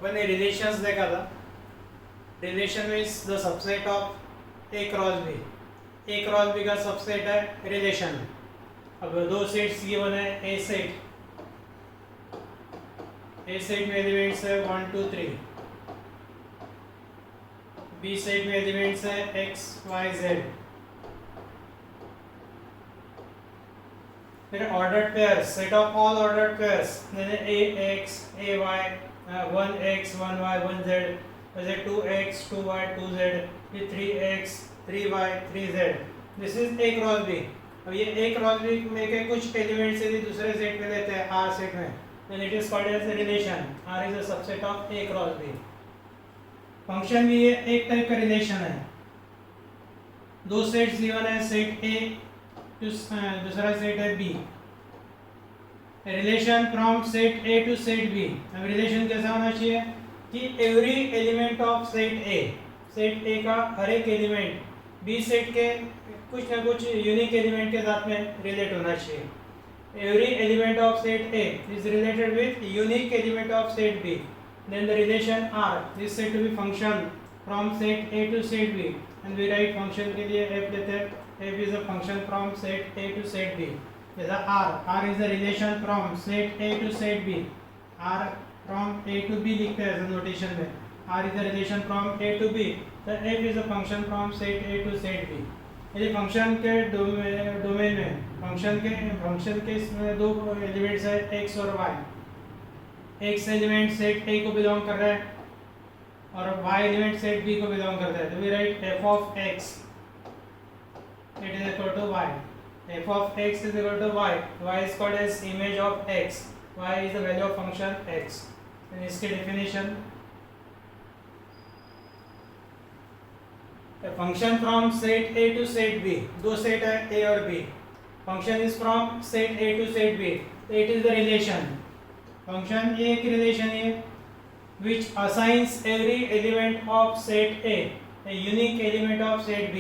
अपन ने रिलेशंस देखा था। Relation means the subset of A cross B. A cross B का सबसेट है रिलेशन। अब दो सेट्स गिवन है, ए सेट में एलिमेंट्स है 1 2 3, बी सेट में एलिमेंट्स है x y z। फिर ordered pairs, set of all ordered pairs जैसे ax ay 1x 1y 1z, जैसे 2x 2y 2z, फिर 3x 3y 3z। This is A cross B. अब ये ए क्रॉस बी में के कुछ एलिमेंट्स यदि दूसरे सेट में लेते हैं R सेट में, then it is called as a relation. R is a subset of A cross B. Function भी ये एक टाइप का रिलेशन है। दो सेट्स गिवन है, सेट A दूसरा सेट है B। Relation from set A to set B। अब रिलेशन कैसा होना चाहिए कि every element of set A का हर एक एलिमेंट B सेट के कुछ ना कुछ यूनिक एलिमेंट के साथ में रिलेट होना चाहिए। Every element of set A is related with unique element of set B. Then the relation R is said to be function from set A to set B. And we write function के लिए f लेते हैं। f is a function from set A to set B. जैसा R is a relation from set A to set B. R from A to B लिखते हैं notation में। R is a relation from A to B. तो f is a function from set A to set B. यदि function के domain में function के इसमें दो एलिमेंट्स है x और y। x element set A को बिलोंग कर रहा है और y एलिमेंट सेट B को बिलोंग करता है। तो we write f of x it is equal to y. f of x is equal to y. y is called as image of x. y is the value of function x. इसकी definition, a function from set A to set B. दो set है A और B. Function is from set A to set B. It is the relation. Function एक relation है which assigns every element of set A a unique element of set B.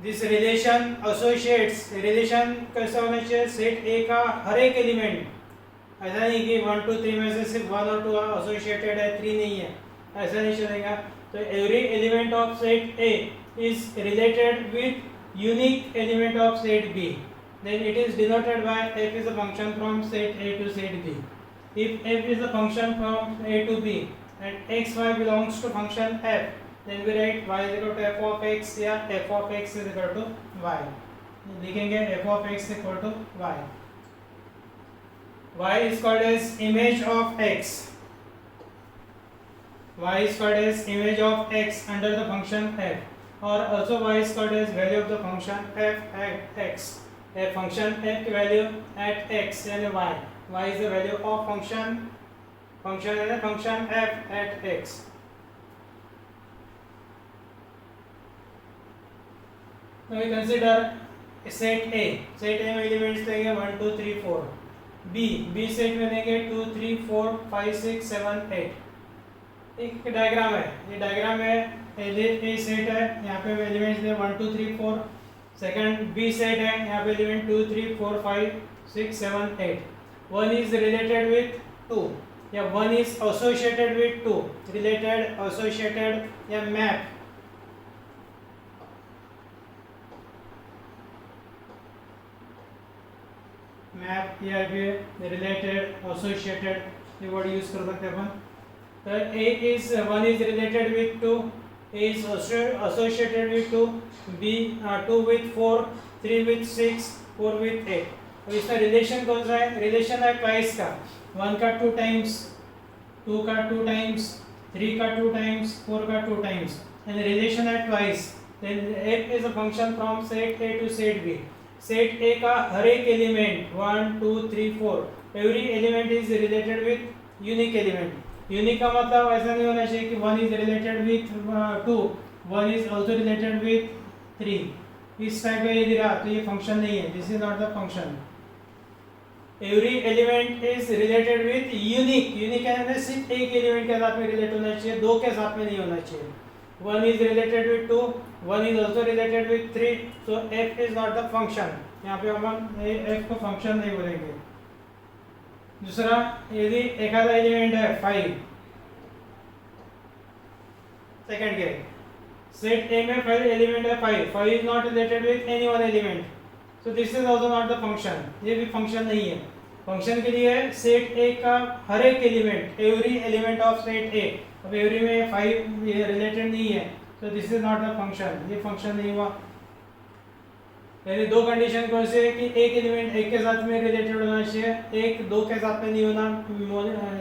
This relation associates, relation कैसा होना चाहिए, set A का हर एक element, ऐसा नहीं कि 1 2 3 में से सिर्फ 1 और 2 एसोसिएटेड है 3 नहीं है, ऐसा नहीं चलेगा। So every element of set A is related with unique element of set B. Then it is denoted by f is a function from set A to set B. If f is a function from A to B and x y belongs to function f, then we write y is equal to f of x या f of x is equal to y. लिखेंगे f of x is equal to y. Y is called as image of x. Y is called as image of x under the function f, or also y is called as value of the function f at x. A function f value at x यानी y. Y is the value of function यानी function f at x. Now we consider set A. Set A में elements देंगे 1 2 3 4. B सेट में देंगे 2 3 4 5 6 7 8. एक diagram है, ये डायग्राम है, ए सेट है, यहाँ पे एलिमेंट्स है 1 2 3 4। सेकंड बी सेट है, यहाँ पे एलिमेंट 2 3 4 5 6 7 8। 1 इज रिलेटेड विथ 2 या 1 is associated with 2। Related, associated या मैप। मैप या फिर रिलेटेड, एसोसिएटेड ये वर्ड यूज कर सकते हैं अपन। That A is 1 is related with 2, A is associated with 2, B 2 with 4, 3 with 6, 4 with 8। तो इसका रिलेशन कौन सा है? रिलेशन है ट्वाइस का, 1 का 2 टाइम्स, 2 का 2 टाइम्स, 3 का 2 टाइम्स, 4 का 2 टाइम्स, एंड रिलेशन है twice. Then F is a function from set A to set B. Set A का हर एक element 1 2 3 4, every element is related with unique element. Unique का मतलब ऐसा नहीं होना चाहिए कि 1 is related with 2, 1 is also related with 3। इस टाइप का यदि रहा तो ये फंक्शन नहीं है, this is not the function. Every element is related with unique है, सिर्फ एक एलिमेंट के साथ में रिलेट होना चाहिए, दो के साथ में नहीं होना चाहिए। 1 is related with 2, 1 is also related with 3, so f is not the function। यहाँ पे हम f को फंक्शन नहीं बोलेंगे। दूसरा, यदि एखादा एलिमेंट है 5, सेकंड के सेट ए में पहले एलिमेंट है 5, 5 is not related with any one element, so this is also not the function, ये भी फंक्शन नहीं है। फंक्शन के लिए सेट ए का हर एक element, every element of set ए, अब एवरी में 5 ये रिलेटेड नहीं है, सो this is not the function, ये फंक्शन नहीं हुआ। यानी दो कंडीशन कौन से है कि एक एलिमेंट एक के साथ में रिलेटेड होना चाहिए, एक दो के साथ में नहीं होना,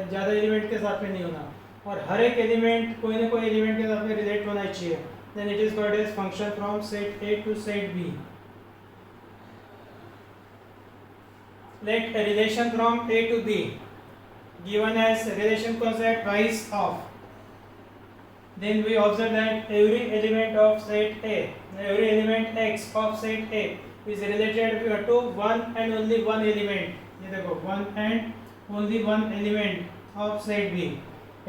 ज़्यादा एलिमेंट के साथ में नहीं होना, और हर एक एलिमेंट कोई ना कोई एलिमेंट के साथ में रिलेट होना चाहिए, then it is called as function from set A to set B. Let a relation from A to B given as relation concept twice of, then we observe that every element of set A, every element x of set A is related to one and only one element, ये देखो one and only one element of set B,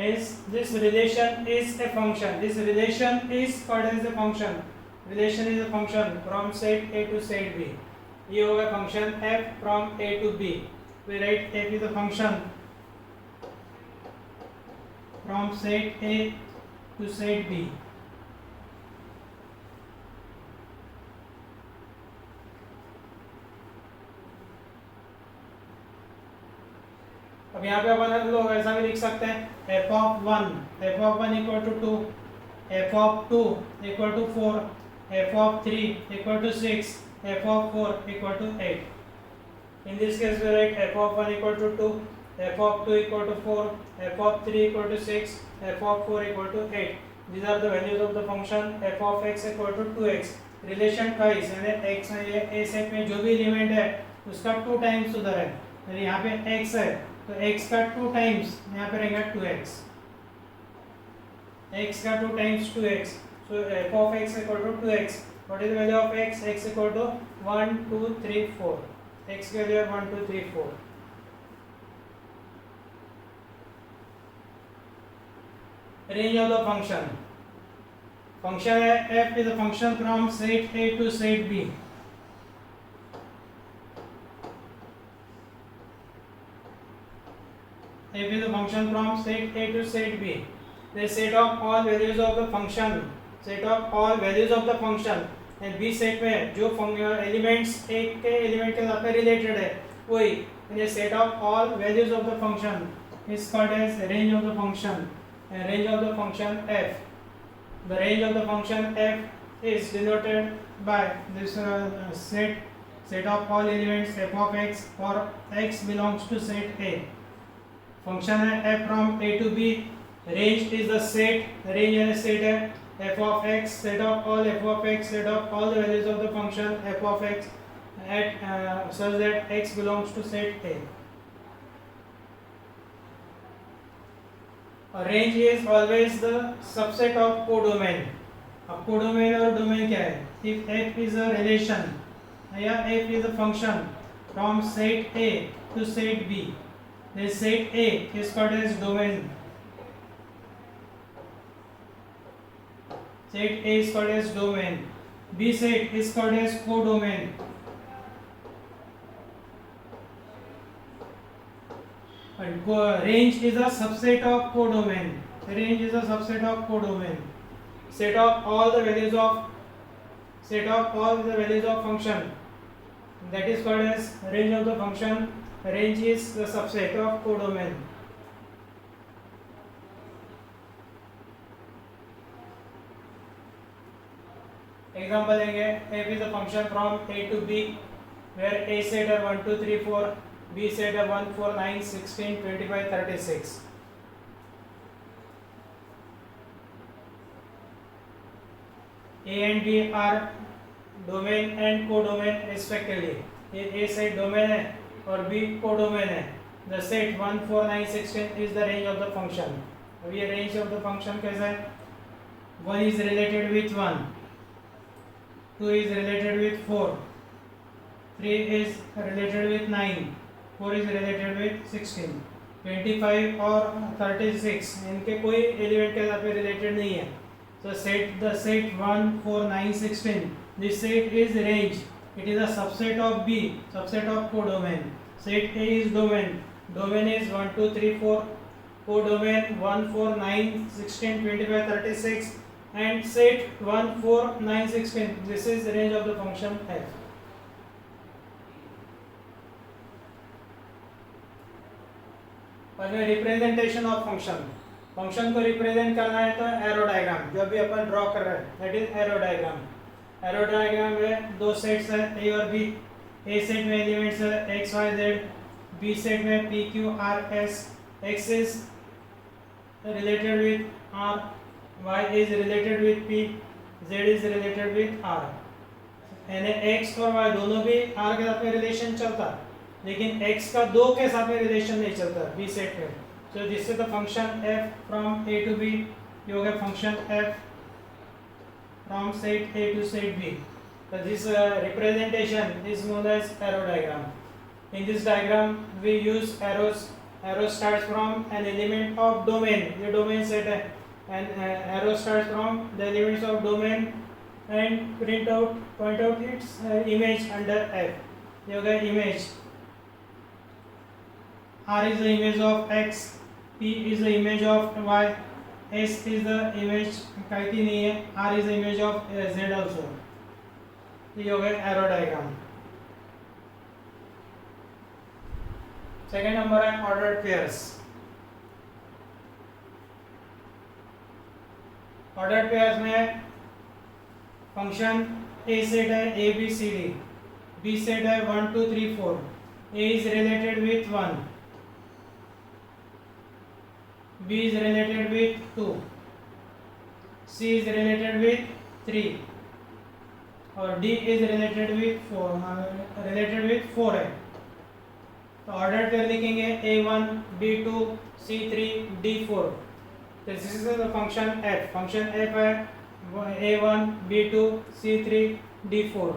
hence this relation is a function, this relation is called as a function, relation is a function from set A to set B। ये होगा function f from a to b, we write f is a function from set a to set b। अब यहाँ पे अपन लोग ऐसा भी लिख सकते हैं f of 1 equal to 2, f of 2 equal to 4, f of 3 equal to 6, f of 4 equal to 8। In this case we write f of 1 equal to 2, f of 2 equal to 4, f of 3 equal to 6, f of 4 equal to 8। These are the values of the function f of x equal to 2x। Relation का इस यानी x ये a set में जो भी element है उसका 2 times उधर है, यानी यहाँ पे x है तो x का 2 टाइम्स यहाँ पे रहेगा 2x, x का 2 times 2x, so f of x equal to 2x। What is the value of x? X equal to 1 2 3 4, x की value है 1 2 3 4। Range of the function, function है f is a function from set A to set B। f is a function from set A to set B, the set of all values of the function, set of all values of the function, and B set में जो elements एक के element के साथ में related है वही, ये set of all values of the function is called as range of the function, and range of the function f, the range of the function f is denoted by this set of all elements f of x for x belongs to set A। Function है f from A to B, range is the set, range है set है f of x, set of all f of x, set of all the values of the function f of x at such that x belongs to set A। A range is always the subset of codomain। अब codomain और domain क्या है? If f is a relation या f is a function from set A to set B, then set A is called as domain, set A is called as domain, B set is called as codomain, and range is a subset of codomain, range is a subset of codomain, set of all the values of function, that is called as range of the function, range is the subset of codomain। Example लेंगे f is a function from A to B where A set are 1 2 3 4, B set are 1 4 9 16 25 36। A and B are domain and codomain respectively। ये A set domain है और B codomain है। The set 1 4 9 16 is the range of the function। अब ये range of the function कैसा है? 1 is related with 1, 2 is related with 4, 3 is related with 9, 4 is related with 16, 25 और 36 इनके कोई एलिमेंट के साथ में रिलेटेड नहीं है। So set the set 1 4 9 16, this set is range, it is a subset of B, subset of codomain। Set A is domain, domain is 1 2 3 4, codomain 1 4 9 16 25 36, and set 1, 4, 9, 16. This is the range of the function f. और में representation of function को represent करना है तो arrow diagram जो अभी अपन draw कर रहे हैं दैट इज एरो डायग्राम में दो सेट्स है ए और बी। ए सेट में एलिमेंट्स है X Y Z, B set में P Q R S. X is related with R, Y is related with P, Z is related with R. यानी X और Y दोनों भी are के साथ में रिलेशन चलता, लेकिन x का 2 के साथ में रिलेशन नहीं चलता b सेट में। So this is the function f from a to b। ये हो गया function f from set a to set b। So this representation is known as arrow diagram. In this diagram we use arrows. Arrow starts from an element of domain. ये domain set है and arrow starts from the elements of domain and point out its image under f. ये हो गया image. R is the image of x, P is the image of y, S is the image कहीं की नहीं है, R is the image of z also. ये हो गया एरो डायग्राम। सेकेंड नंबर है ऑर्डर्ड पेयर्स। ऑर्डर्ड पेयर्स में function A set है A B C D, B set है 1 2 3 4, A is related with 1, B is related with 2, C is related with 3 और D is related with 4 है। तो order pair लिखेंगे A1 B2 C3 D4। This is the function f। Function f है A1 B2 C3 D4।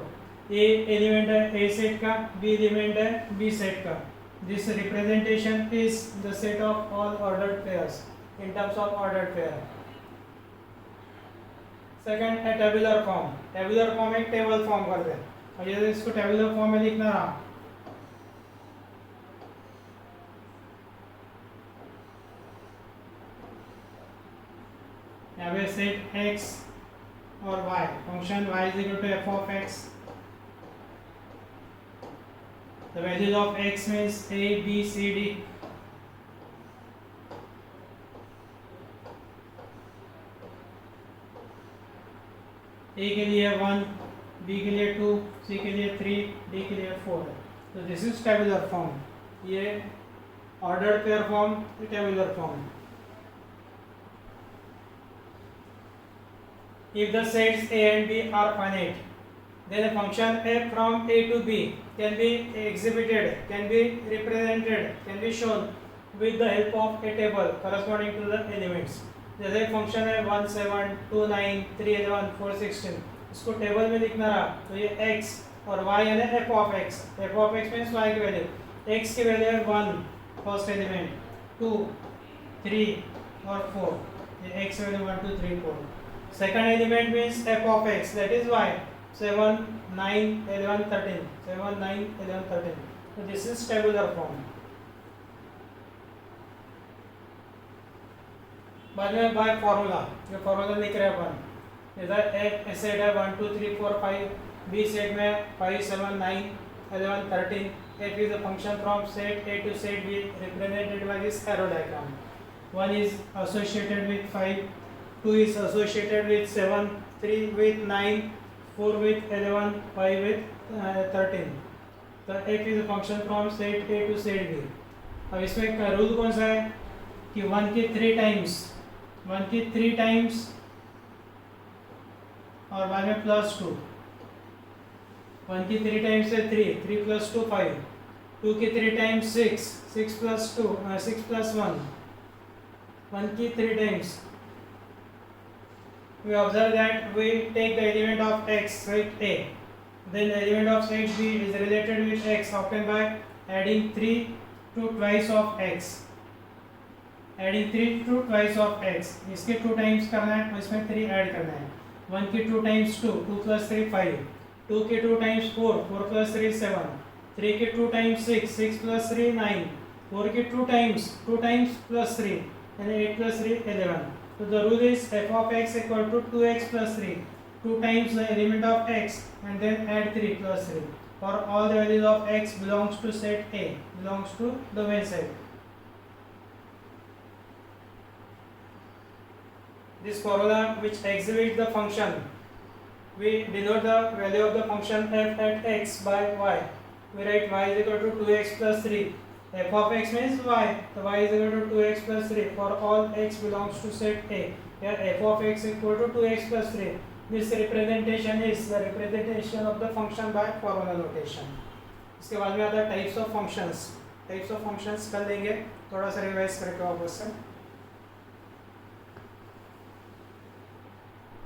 A element है A set का, B element है B set का। This representation is the set of all ordered pairs in terms of ordered pair. Second है tabular form। tabular form एक table form करते हैं और ये इसको tabular form में लिखना रहा। यहाँ पे सेट x और y, function y is equal to f of x। The values of x means a, b, c, d. a के लिए 1, b के लिए 2, c के लिए 3, d के लिए 4 है। तो दिस इज टेबुलर फॉर्म। ये ordered pair form, tabular form. If the sets a and b are finite, then a function f from a to b can be exhibited, can be represented, can be shown with the help of a table corresponding to the elements. जैसे function है 1 7 2 9 3 11 4 16, इसको table में लिखना रहा तो ये x और y यानी f of x। f of x means y की वैल्यू, x की वैल्यू है 1 फर्स्ट एलिमेंट, 2 3 और 4। ये x value 1 2 3 4। Second element means f of x that is y 7 9 11 13, 7 9 11 13। so this is tabular form। बाद में bye formula, जो formula लिख रहे हैं अपन, इधर ए सेट है 1 2 3 4 5, बी सेट में 5 7 9 11 13। f is a function from set a to set b represented by this arrow diagram। 1 is associated with 5, 2 is associated with 7, 3 with 9, 4 with 11, 5 with 13। तो f is a function from set a to set b। अब इसमें rule कौन सा है कि 1 की 3 times और बाद में +2, 1 की 3 टाइम्स है 3, 3 + 2 5, 2 की 3 टाइम्स 6, 6 + 2 6 + 1, 1 की 3 times. We observe that we take the element of x set A, then the element of set B is related with x obtained by adding 3 to twice of x। adding 3 to twice of x, इसके 2 times करना है और इसमें 3 add करना है। 1 की 2 times 2, 2 + 3 5, 2 की 2 times 4, 4 + 3 7, 3 की 2 टाइम्स 6, 6 + 3 9, 4 की 2 टाइम्स +3 यानी 8 + 3 11। So the rule is f of x equal to 2x plus 3, 2 times the element of x and then add 3 plus 3 for all the values of x belongs to set A, belongs to domain set. This formula which exhibits the function, we denote the value of the function f at x by y. We write y is equal to 2x plus 3. F of x means y. So y is equal to 2x plus 3 for all x belongs to set A. Here f of x is equal to 2x plus 3. This representation is the representation of the function by formula notation. इसके बाद में आता है types of functions. Types of functions कर लेंगे, थोड़ा सा revise करके वापस से.